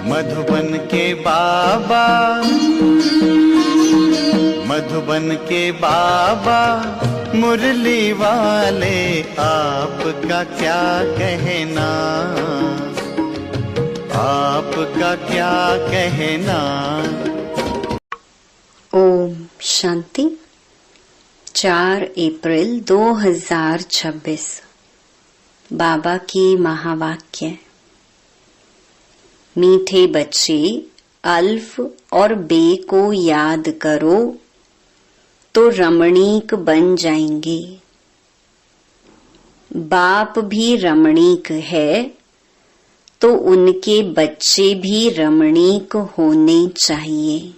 मधुबन के बाबा, मधुबन के बाबा मुरली वाले, आपका क्या कहना, आपका क्या कहना। ओम शांति। 4 अप्रैल 2026 बाबा की महावाक्य। मीठे बच्चे, अल्फ और बे को याद करो तो रमणीक बन जाएंगे। बाप भी रमणीक है तो उनके बच्चे भी रमणीक होने चाहिए।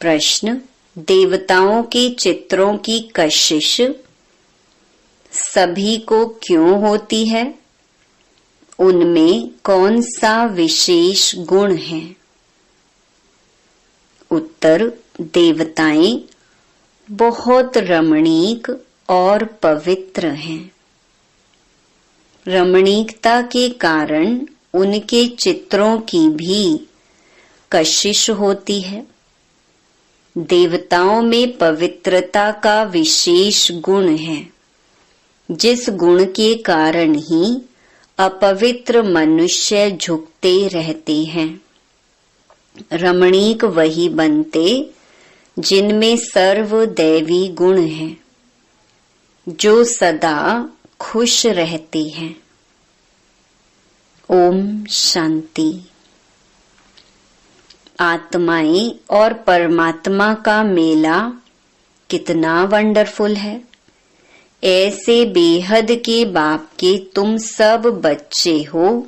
प्रश्न, देवताओं के चित्रों की कशिश सभी को क्यों होती है? उनमें कौन सा विशेष गुण है? उत्तर, देवताएं बहुत रमणीक और पवित्र हैं। रमणीकता के कारण उनके चित्रों की भी कशिश होती है। देवताओं में पवित्रता का विशेष गुण है, जिस गुण के कारण ही अपवित्र मनुष्य झुकते रहते हैं। रमणीक वही बनते जिनमें सर्व दैवी गुण है, जो सदा खुश रहते हैं। ओम शांति। आत्माएं और परमात्मा का मेला कितना वंडरफुल है। ऐसे बेहद के बाप के तुम सब बच्चे हो,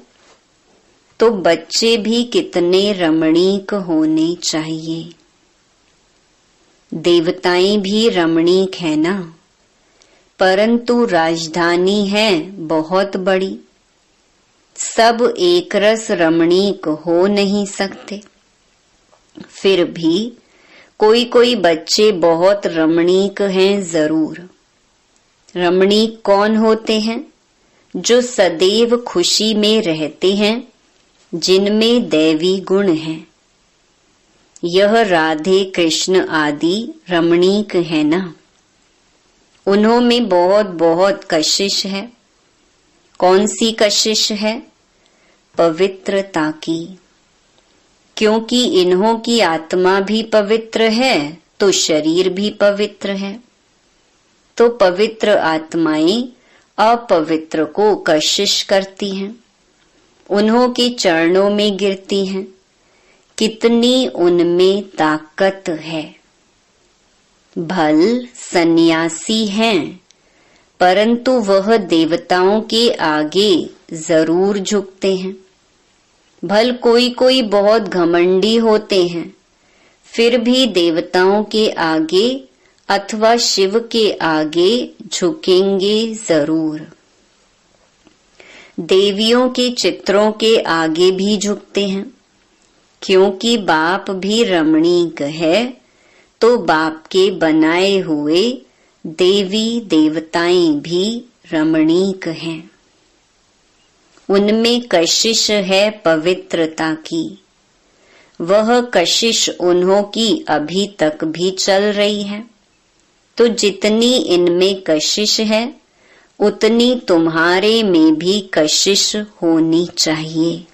तो बच्चे भी कितने रमणीक होने चाहिए। देवताएं भी रमणीक है ना, परंतु राजधानी है बहुत बड़ी। सब एक रस रमणीक हो नहीं सकते। फिर भी कोई कोई बच्चे बहुत रमणीक हैं जरूर। रमणीक कौन होते हैं? जो सदैव खुशी में रहते हैं, जिनमें दैवी गुण हैं। यह राधे कृष्ण आदि रमणीक है ना। उन्हों में बहुत बहुत कशिश है। कौन सी कशिश है? पवित्रता की। क्योंकि इन्हों की आत्मा भी पवित्र है तो शरीर भी पवित्र है। तो पवित्र आत्माएं अपवित्र को कशिश करती हैं, उन्हों के चरणों में गिरती हैं। कितनी उनमें ताकत है। भल सन्यासी हैं, परंतु वह देवताओं के आगे जरूर झुकते हैं। भल कोई कोई बहुत घमंडी होते हैं, फिर भी देवताओं के आगे अथवा शिव के आगे झुकेंगे जरूर। देवियों के चित्रों के आगे भी झुकते हैं, क्योंकि बाप भी रमणीक है, तो बाप के बनाए हुए देवी देवताएं भी रमणीक हैं। उनमें कशिश है पवित्रता की। वह कशिश उन्हों की अभी तक भी चल रही है। तो जितनी इनमें कशिश है, उतनी तुम्हारे में भी कशिश होनी चाहिए।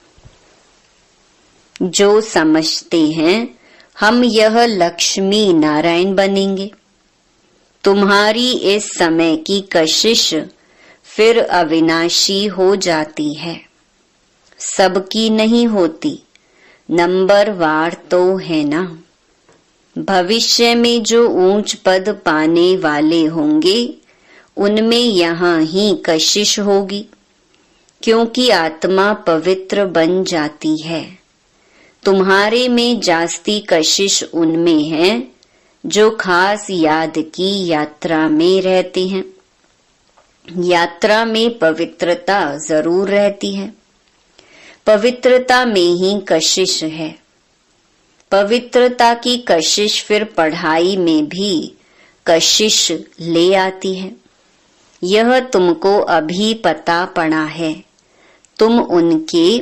जो समझते हैं हम यह लक्ष्मी नारायण बनेंगे, तुम्हारी इस समय की कशिश फिर अविनाशी हो जाती है। सबकी नहीं होती, नंबर वार तो है ना। भविष्य में जो ऊंच पद पाने वाले होंगे, उनमें यहाँ ही कशिश होगी, क्योंकि आत्मा पवित्र बन जाती है। तुम्हारे में जास्ती कशिश उनमें है जो खास याद की यात्रा में रहते हैं। यात्रा में पवित्रता जरूर रहती है। पवित्रता में ही कशिश है। पवित्रता की कशिश फिर पढ़ाई में भी कशिश ले आती है। यह तुमको अभी पता पड़ा है। तुम उनके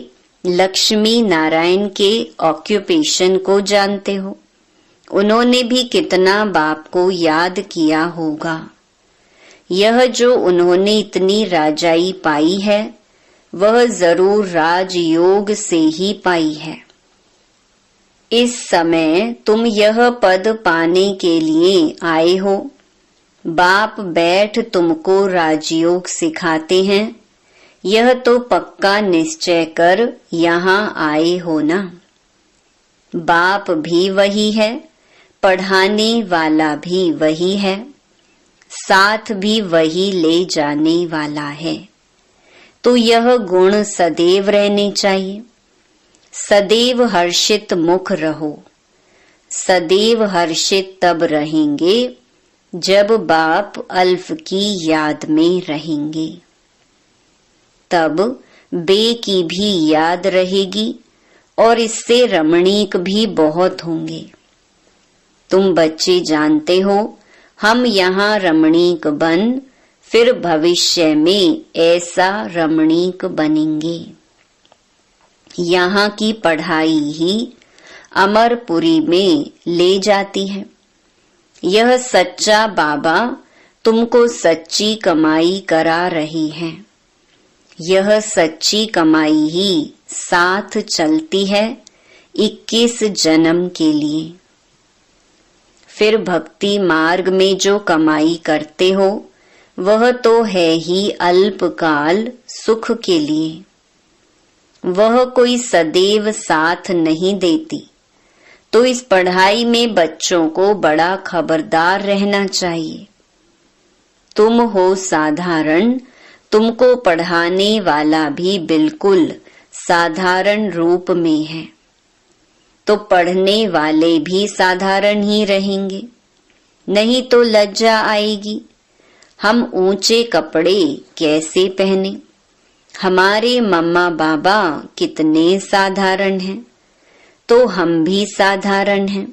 लक्ष्मी नारायण के ऑक्यूपेशन को जानते हो। उन्होंने भी कितना बाप को याद किया होगा। यह जो उन्होंने इतनी राजाई पाई है वह जरूर राजयोग से ही पाई है। इस समय तुम यह पद पाने के लिए आए हो। बाप बैठ तुमको राजयोग सिखाते हैं। यह तो पक्का निश्चय कर यहाँ आए हो ना। बाप भी वही है, पढ़ाने वाला भी वही है, साथ भी वही ले जाने वाला है। तो यह गुण सदैव रहने चाहिए। सदैव हर्षित मुख रहो। सदैव हर्षित तब रहेंगे जब बाप अल्फ की याद में रहेंगे। तब बे की भी याद रहेगी और इससे रमणीक भी बहुत होंगे। तुम बच्चे जानते हो हम यहाँ रमणीक बन फिर भविष्य में ऐसा रमणीक बनेंगे। यहाँ की पढ़ाई ही अमरपुरी में ले जाती है। यह सच्चा बाबा तुमको सच्ची कमाई करा रही है। यह सच्ची कमाई ही साथ चलती है 21 जन्म के लिए। फिर भक्ति मार्ग में जो कमाई करते हो वह तो है ही अल्पकाल सुख के लिए। वह कोई सदैव साथ नहीं देती। तो इस पढ़ाई में बच्चों को बड़ा खबरदार रहना चाहिए। तुम हो साधारण, तुमको पढ़ाने वाला भी बिल्कुल साधारण रूप में है। तो पढ़ने वाले भी साधारण ही रहेंगे, नहीं तो लज्जा आएगी। हम ऊंचे कपड़े कैसे पहने? हमारे मम्मा बाबा कितने साधारण हैं, तो हम भी साधारण हैं।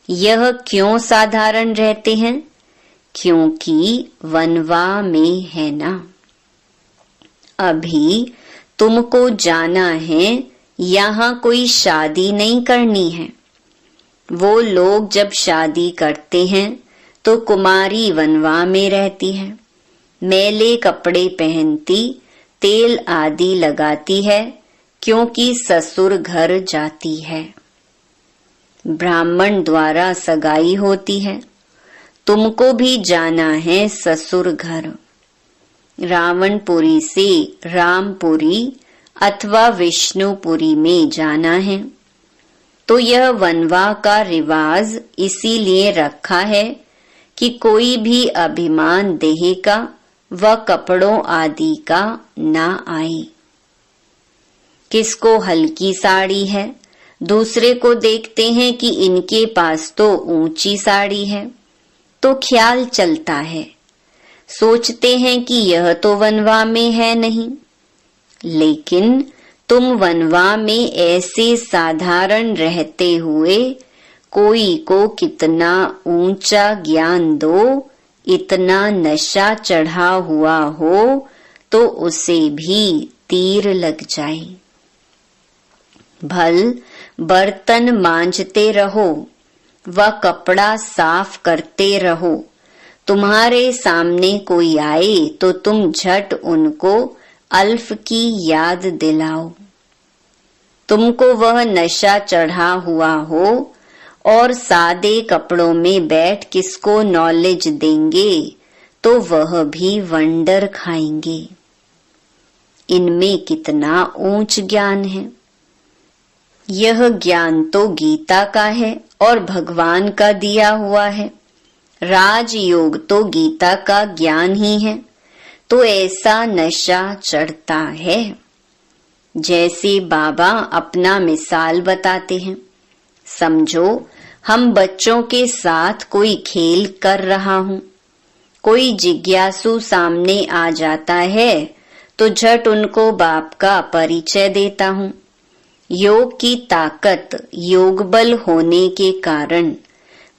यह क्यों साधारण रहते हैं? क्योंकि वनवा में है ना। अभी तुमको जाना है, यहाँ कोई शादी नहीं करनी है। वो लोग जब शादी करते हैं तो कुमारी वनवा में रहती है, मैले कपड़े पहनती, तेल आदि लगाती है, क्योंकि ससुर घर जाती है। ब्राह्मण द्वारा सगाई होती है। तुमको भी जाना है ससुर घर। रावणपुरी से रामपुरी अथवा विष्णुपुरी में जाना है। तो यह वनवा का रिवाज इसीलिए रखा है कि कोई भी अभिमान देह का व कपड़ों आदि का ना आए। किसको हल्की साड़ी है, दूसरे को देखते हैं कि इनके पास तो ऊंची साड़ी है, तो ख्याल चलता है। सोचते हैं कि यह तो वनवा में है नहीं। लेकिन तुम वनवा में ऐसे साधारण रहते हुए कोई को कितना ऊंचा ज्ञान दो, इतना नशा चढ़ा हुआ हो तो उसे भी तीर लग जाए। भल बर्तन मांजते रहो व कपड़ा साफ करते रहो। तुम्हारे सामने कोई आए तो तुम झट उनको अल्फ की याद दिलाओ। तुमको वह नशा चढ़ा हुआ हो और सादे कपड़ों में बैठ किसको नॉलेज देंगे तो वह भी वंडर खाएंगे। इनमें कितना ऊंच ज्ञान है। यह ज्ञान तो गीता का है और भगवान का दिया हुआ है। राजयोग तो गीता का ज्ञान ही है। तो ऐसा नशा चढ़ता है। जैसे बाबा अपना मिसाल बताते हैं। समझो हम बच्चों के साथ कोई खेल कर रहा हूँ। कोई जिज्ञासु सामने आ जाता है तो झट उनको बाप का परिचय देता हूँ। योग की ताकत योग बल होने के कारण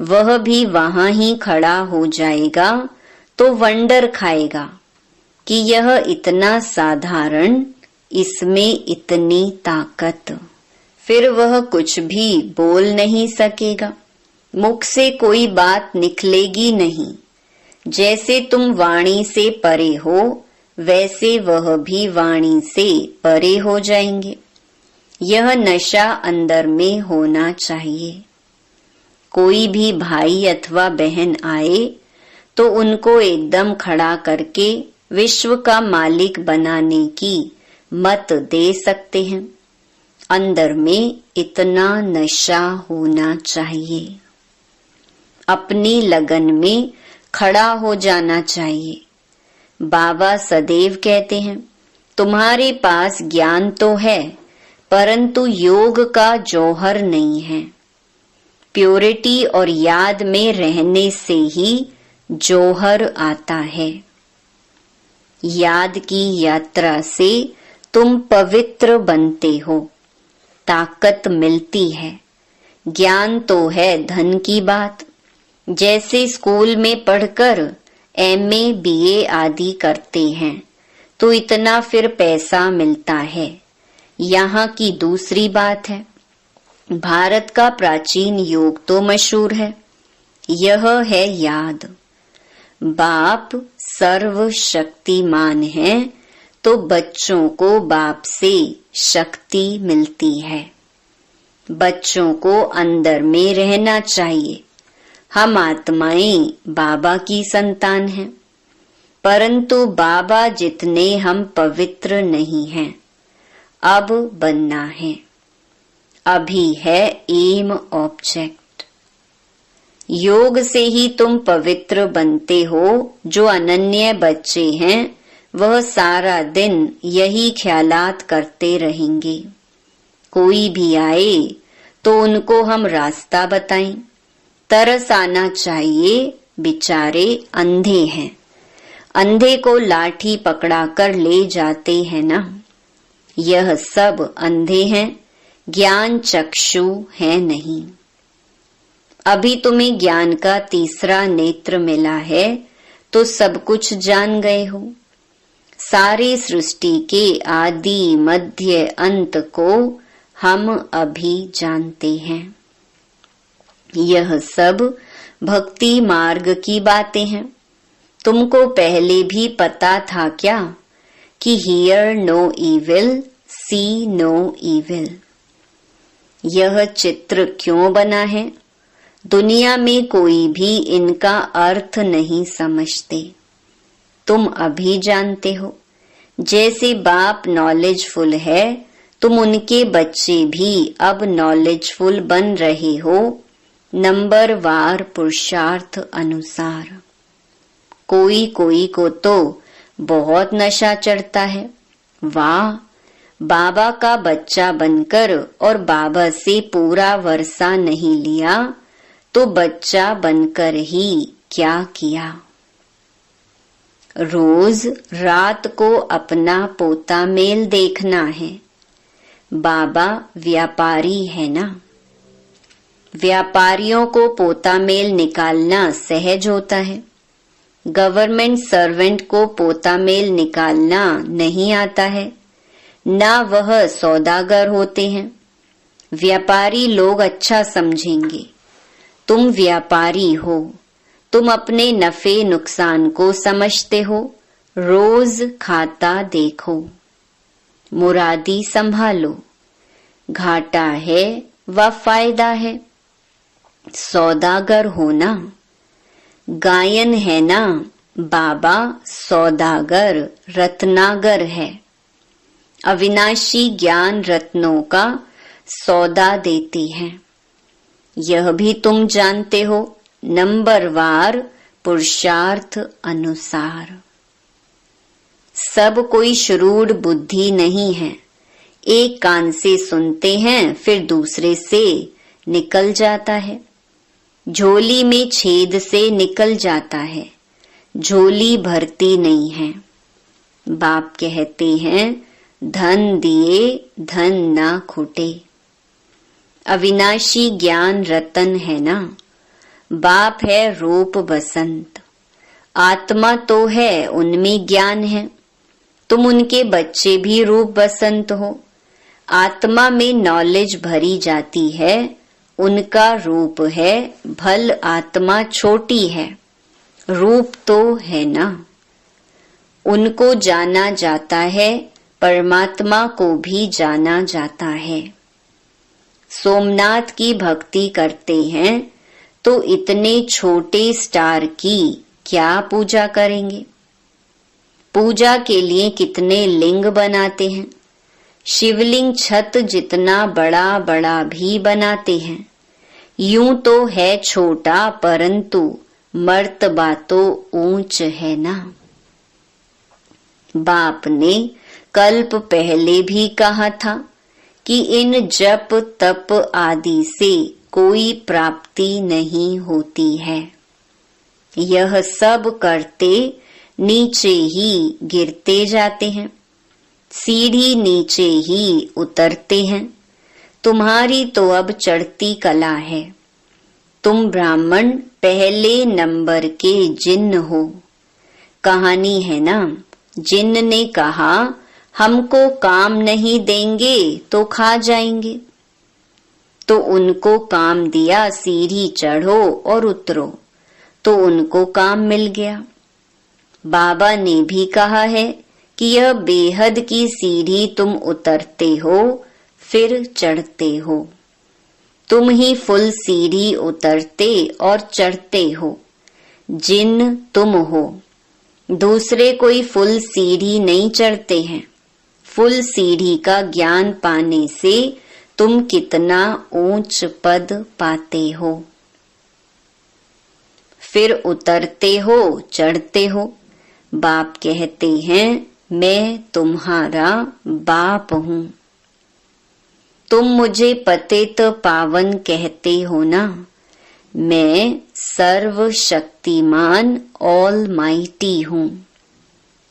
वह भी वहां ही खड़ा हो जाएगा तो वंडर खाएगा कि यह इतना साधारण इसमें इतनी ताकत, फिर वह कुछ भी बोल नहीं सकेगा, मुख से कोई बात निकलेगी नहीं। जैसे तुम वाणी से परे हो, वैसे वह भी वाणी से परे हो जाएंगे। यह नशा अंदर में होना चाहिए। कोई भी भाई अथवा बहन आए तो उनको एकदम खड़ा करके विश्व का मालिक बनाने की मत दे सकते हैं। अंदर में इतना नशा होना चाहिए। अपनी लगन में खड़ा हो जाना चाहिए। बाबा सदैव कहते हैं, तुम्हारे पास ज्ञान तो है, परंतु योग का जौहर नहीं है। प्योरिटी और याद में रहने से ही जौहर आता है। याद की यात्रा से तुम पवित्र बनते हो, ताकत मिलती है। ज्ञान तो है धन की बात। जैसे स्कूल में पढ़कर MA BA आदि करते हैं तो इतना फिर पैसा मिलता है। यहाँ की दूसरी बात है, भारत का प्राचीन योग तो मशहूर है। यह है याद। बाप सर्वशक्तिमान है तो बच्चों को बाप से शक्ति मिलती है। बच्चों को अंदर में रहना चाहिए। हम आत्माएं बाबा की संतान हैं, परंतु बाबा जितने हम पवित्र नहीं हैं। अब बनना है। अभी है एम ऑब्जेक्ट। योग से ही तुम पवित्र बनते हो। जो अनन्य बच्चे हैं वह सारा दिन यही ख्यालात करते रहेंगे। कोई भी आए तो उनको हम रास्ता बताएं। तरस आना चाहिए, बेचारे अंधे हैं। अंधे को लाठी पकड़ाकर ले जाते हैं ना। यह सब अंधे हैं, ज्ञान चक्षु है नहीं। अभी तुम्हें ज्ञान का तीसरा नेत्र मिला है तो सब कुछ जान गए हो। सारी सृष्टि के आदि मध्य अंत को हम अभी जानते हैं। यह सब भक्ति मार्ग की बातें हैं। तुमको पहले भी पता था क्या कि hear no evil, see no evil. यह चित्र क्यों बना है? दुनिया में कोई भी इनका अर्थ नहीं समझते। तुम अभी जानते हो। जैसे बाप नॉलेजफुल है, तुम उनके बच्चे भी अब नॉलेजफुल बन रहे हो, नंबर वार पुरुषार्थ अनुसार। कोई कोई को तो बहुत नशा चढ़ता है। वाह, बाबा का बच्चा बनकर और बाबा से पूरा वर्षा नहीं लिया तो बच्चा बनकर ही क्या किया। रोज रात को अपना पोता मेल देखना है। बाबा व्यापारी है ना। व्यापारियों को पोता मेल निकालना सहज होता है। गवर्नमेंट सर्वेंट को पोता मेल निकालना नहीं आता है, ना वह सौदागर होते हैं। व्यापारी लोग अच्छा समझेंगे। तुम व्यापारी हो, तुम अपने नफे नुकसान को समझते हो। रोज खाता देखो, मुरादी संभालो। घाटा है व फायदा है। सौदागर होना। गायन है ना, बाबा सौदागर रत्नागर है। अविनाशी ज्ञान रत्नों का सौदा देती है। यह भी तुम जानते हो, नंबरवार पुरुषार्थ अनुसार। सब कोई शुरूढ़ बुद्धि नहीं है। एक कान से सुनते हैं फिर दूसरे से निकल जाता है। झोली में छेद से निकल जाता है, झोली भरती नहीं है। बाप कहते हैं, धन दिए धन ना खुटे। अविनाशी ज्ञान रतन है ना। बाप है रूप बसंत। आत्मा तो है, उनमें ज्ञान है। तुम उनके बच्चे भी रूप बसंत हो। आत्मा में नॉलेज भरी जाती है, उनका रूप है, भल आत्मा छोटी है, रूप तो है ना। उनको जाना जाता है, परमात्मा को भी जाना जाता है। सोमनाथ की भक्ति करते हैं तो इतने छोटे स्टार की क्या पूजा करेंगे। पूजा के लिए कितने लिंग बनाते हैं, शिवलिंग छत जितना बड़ा बड़ा भी बनाते हैं। यूं तो है छोटा परंतु मर्तबा तो ऊंच है ना। बाप ने कल्प पहले भी कहा था कि इन जप तप आदि से कोई प्राप्ति नहीं होती है। यह सब करते नीचे ही गिरते जाते हैं, सीढ़ी नीचे ही उतरते हैं। तुम्हारी तो अब चढ़ती कला है। तुम ब्राह्मण पहले नंबर के जिन्न हो। कहानी है ना, जिन्न ने कहा हमको काम नहीं देंगे तो खा जाएंगे। तो उनको काम दिया, सीढ़ी चढ़ो और उतरो, तो उनको काम मिल गया। बाबा ने भी कहा है कि यह बेहद की सीढ़ी तुम उतरते हो फिर चढ़ते हो। तुम ही फुल सीढ़ी उतरते और चढ़ते हो। जिन तुम हो, दूसरे कोई फुल सीढ़ी नहीं चढ़ते हैं। फुल सीढ़ी का ज्ञान पाने से तुम कितना ऊंच पद पाते हो। फिर उतरते हो, चढ़ते हो। बाप कहते हैं मैं तुम्हारा बाप हूं। तुम मुझे पतित पावन कहते हो ना। मैं सर्वशक्तिमान ऑलमाइटी हूं,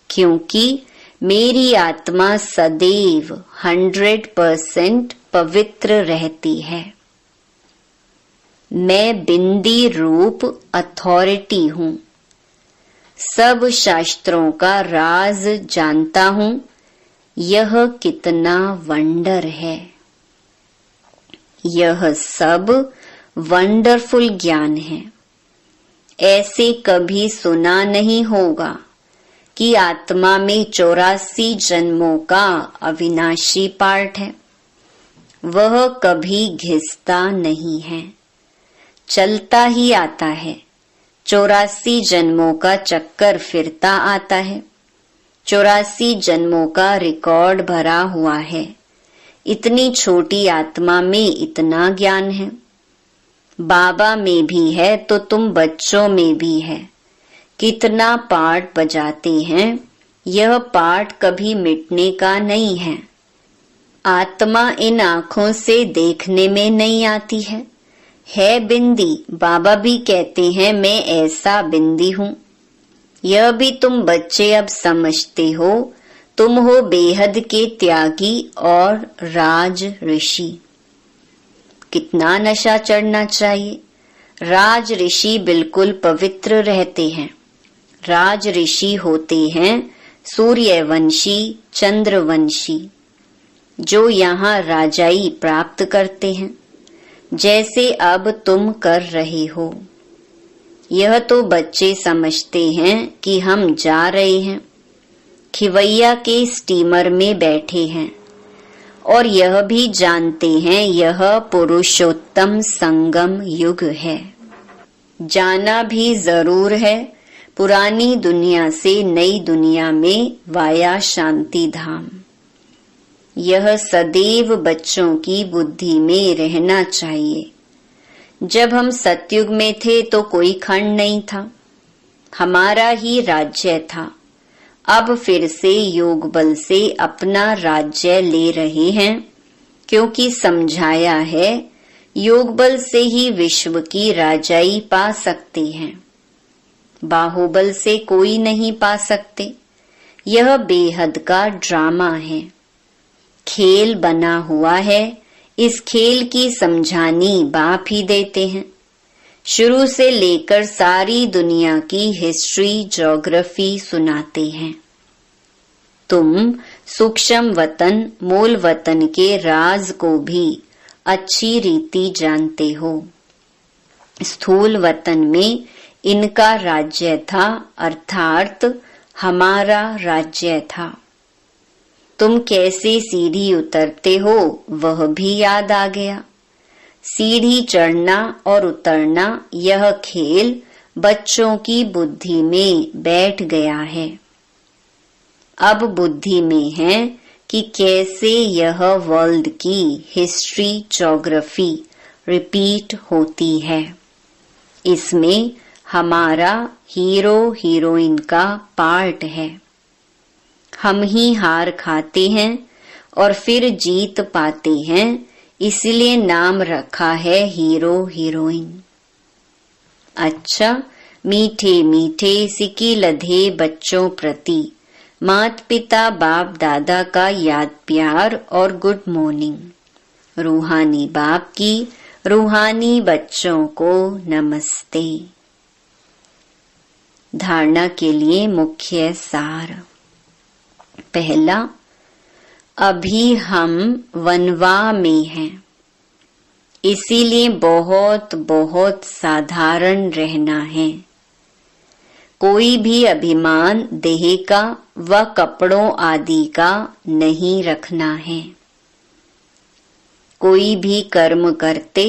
क्योंकि मेरी आत्मा सदैव 100% पवित्र रहती है। मैं बिंदी रूप अथॉरिटी हूं। सब शास्त्रों का राज जानता हूं। यह कितना वंडर है। यह सब वंडरफुल ज्ञान है। ऐसे कभी सुना नहीं होगा कि आत्मा में 84 जन्मों का अविनाशी पार्ट है। वह कभी घिसता नहीं है, चलता ही आता है। 84 जन्मों का चक्कर फिरता आता है। 84 जन्मों का रिकॉर्ड भरा हुआ है। इतनी छोटी आत्मा में इतना ज्ञान है। बाबा में भी है तो तुम बच्चों में भी है। कितना पाठ बजाते हैं, यह पाठ कभी मिटने का नहीं है। आत्मा इन आंखों से देखने में नहीं आती है बिंदी। बाबा भी कहते हैं मैं ऐसा बिंदी हूं। यह भी तुम बच्चे अब समझते हो। तुम हो बेहद के त्यागी और राज ऋषि। कितना नशा चढ़ना चाहिए। राज ऋषि बिल्कुल पवित्र रहते हैं। राज ऋषि होते हैं सूर्यवंशी, चंद्रवंशी, जो यहाँ राजाई प्राप्त करते हैं, जैसे अब तुम कर रहे हो। यह तो बच्चे समझते हैं कि हम जा रहे हैं, खिवैया के स्टीमर में बैठे हैं, और यह भी जानते हैं यह पुरुषोत्तम संगम युग है। जाना भी जरूर है पुरानी दुनिया से नई दुनिया में वाया शांति धाम। यह सदैव बच्चों की बुद्धि में रहना चाहिए। जब हम सतयुग में थे तो कोई खंड नहीं था, हमारा ही राज्य था। अब फिर से योग बल से अपना राज्य ले रहे हैं, क्योंकि समझाया है योग बल से ही विश्व की राजाई पा सकते हैं। बाहुबल से कोई नहीं पा सकते। यह बेहद का ड्रामा है, खेल बना हुआ है। इस खेल की समझानी बाप ही देते हैं। शुरू से लेकर सारी दुनिया की हिस्ट्री, ज्योग्राफी सुनाते हैं। तुम सूक्ष्म वतन मूल वतन के राज को भी अच्छी रीति जानते हो। स्थूल वतन में इनका राज्य था, अर्थात हमारा राज्य था। तुम कैसे सीढ़ी उतरते हो वह भी याद आ गया। सीढ़ी चढ़ना और उतरना यह खेल बच्चों की बुद्धि में बैठ गया है। अब बुद्धि में है कि कैसे यह वर्ल्ड की हिस्ट्री ज्योग्राफी रिपीट होती है। इसमें हमारा हीरो हीरोइन का पार्ट है। हम ही हार खाते हैं और फिर जीत पाते हैं, इसलिए नाम रखा है हीरो हीरोइन। अच्छा, मीठे मीठे सिकी लधे बच्चों प्रति माता पिता बाप दादा का याद प्यार और गुड मॉर्निंग। रूहानी बाप की रूहानी बच्चों को नमस्ते। धारणा के लिए मुख्य सार। पहला, अभी हम वनवा में हैं, इसीलिए बहुत बहुत साधारण रहना है। कोई भी अभिमान देह का व कपड़ों आदि का नहीं रखना है। कोई भी कर्म करते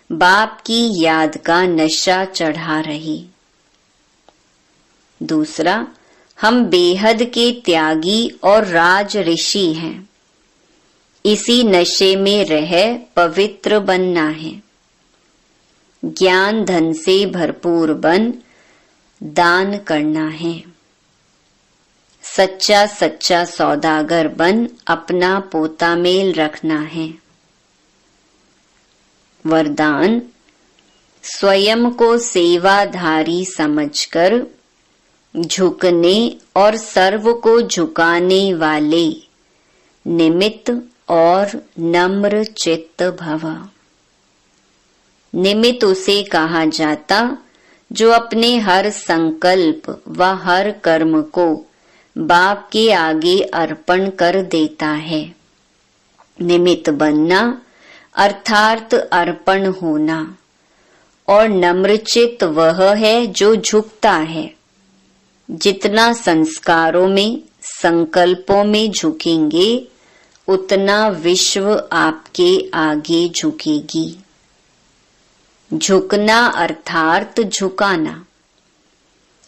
बाप की याद का नशा चढ़ा रहे। दूसरा, हम बेहद के त्यागी और राज ऋषि हैं, इसी नशे में रह पवित्र बनना है। ज्ञान धन से भरपूर बन दान करना है। सच्चा सच्चा सौदागर बन अपना पोता मेल रखना है। वरदान, स्वयं को सेवाधारी समझकर झुकने और सर्व को झुकाने वाले निमित्त और नम्र चित्त भव। निमित्त उसे कहा जाता जो अपने हर संकल्प व हर कर्म को बाप के आगे अर्पण कर देता है। निमित्त बनना अर्थात अर्पण होना, और नम्रचित्त वह है जो झुकता है। जितना संस्कारों में संकल्पों में झुकेंगे उतना विश्व आपके आगे झुकेगी। झुकना अर्थात झुकाना।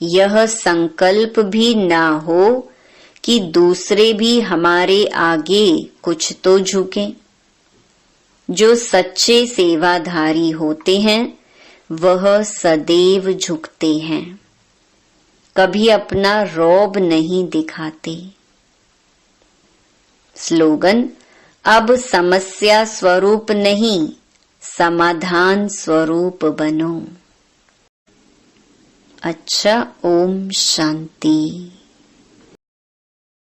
यह संकल्प भी ना हो कि दूसरे भी हमारे आगे कुछ तो झुकें। जो सच्चे सेवाधारी होते हैं वह सदैव झुकते हैं, कभी अपना रौब नहीं दिखाते। स्लोगन, अब समस्या स्वरूप नहीं समाधान स्वरूप बनो। अच्छा, ओम शांति।